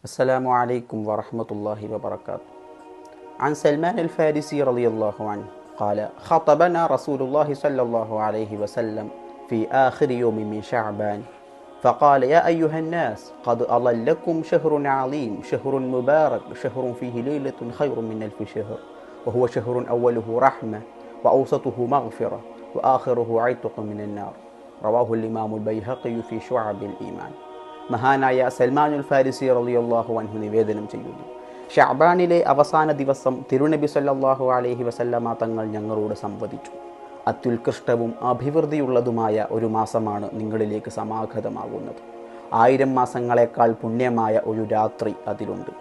السلام عليكم ورحمة الله وبركاته. عن سلمان الفارسي رضي الله عنه قال: خطبنا رسول الله صلى الله عليه وسلم في آخر يوم من شعبان فقال: يا أيها الناس قد أظلكم شهر عظيم، شهر مبارك، شهر فيه ليلة خير من ألف شهر، وهو شهر أوله رحمة وأوسطه مغفرة وآخره عتق من النار. رواه الإمام البيهقي في شعب الإيمان. മഹാനായ സൽമാനുൽ ഫാരിസി റളിയല്ലാഹു അൻഹു നിവേദനം ചെയ്യുന്നു, ഷഅബാനിലെ അവസാന ദിവസം തിരുനബി സല്ലല്ലാഹു അലൈഹി വസല്ലമ തങ്ങൾ ഞങ്ങളോട് സംവദിച്ചു. അത്യുത്കൃഷ്ടവും അഭിവൃദ്ധിയുള്ളതുമായ ഒരു മാസമാണ് നിങ്ങളിലേക്ക് സമാഗതമാകുന്നത്. 1000 മാസങ്ങളെക്കാൾ പുണ്യമായ ഒരു രാത്രി അതിലുണ്ട്.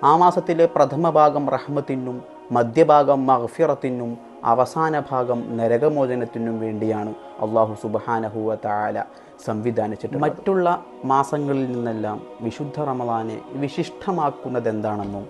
ആ മാസത്തിലെ പ്രഥമ ഭാഗം റഹ്മത്തിനും മധ്യഭാഗം മഗ്ഫിറത്തിനും അവസാന ഭാഗം നരകമോചനത്തിനും വേണ്ടിയാണ് അല്ലാഹു സുബ്ഹാനഹു വ തആല സംവിധാനിച്ചിട്ടുള്ളത്. മറ്റുള്ള മാസങ്ങളിൽ നിന്നെല്ലാം വിശുദ്ധ റമളാനെ വിശിഷ്ടമാക്കുന്നതെന്താണെന്നും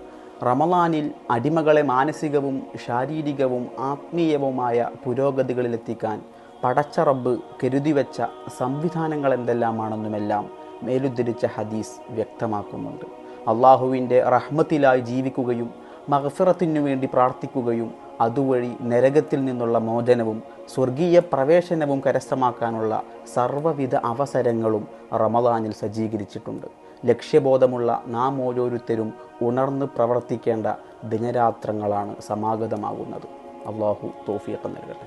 റമളാനിൽ അടിമകളെ മാനസികവും ശാരീരികവും ആത്മീയവുമായ പുരോഗതികളിലെത്തിക്കാൻ പടച്ച റബ്ബ് കരുതിവെച്ച സംവിധാനങ്ങൾ എന്തെല്ലാമാണെന്നുമെല്ലാം മേലുദ്ധരിച്ച ഹദീസ് വ്യക്തമാക്കുന്നുണ്ട്. അള്ളാഹുവിൻ്റെ റഹ്മത്തിലായി ജീവിക്കുകയും മഗ്ഫിറത്തിനു വേണ്ടി പ്രാർത്ഥിക്കുകയും അതുവഴി നരകത്തിൽ നിന്നുള്ള മോചനവും സ്വർഗീയ പ്രവേശനവും കരസ്ഥമാക്കാനുള്ള സർവ്വവിധ അവസരങ്ങളും റമളാനിൽ സജ്ജീകരിച്ചിട്ടുണ്ട്. ലക്ഷ്യബോധമുള്ള നാം ഓരോരുത്തരും ഉണർന്ന് പ്രവർത്തിക്കേണ്ട ദിനരാത്രങ്ങളാണ് സമാഗതമാകുന്നത്. അള്ളാഹു തൗഫീഖ് നൽകട്ടെ.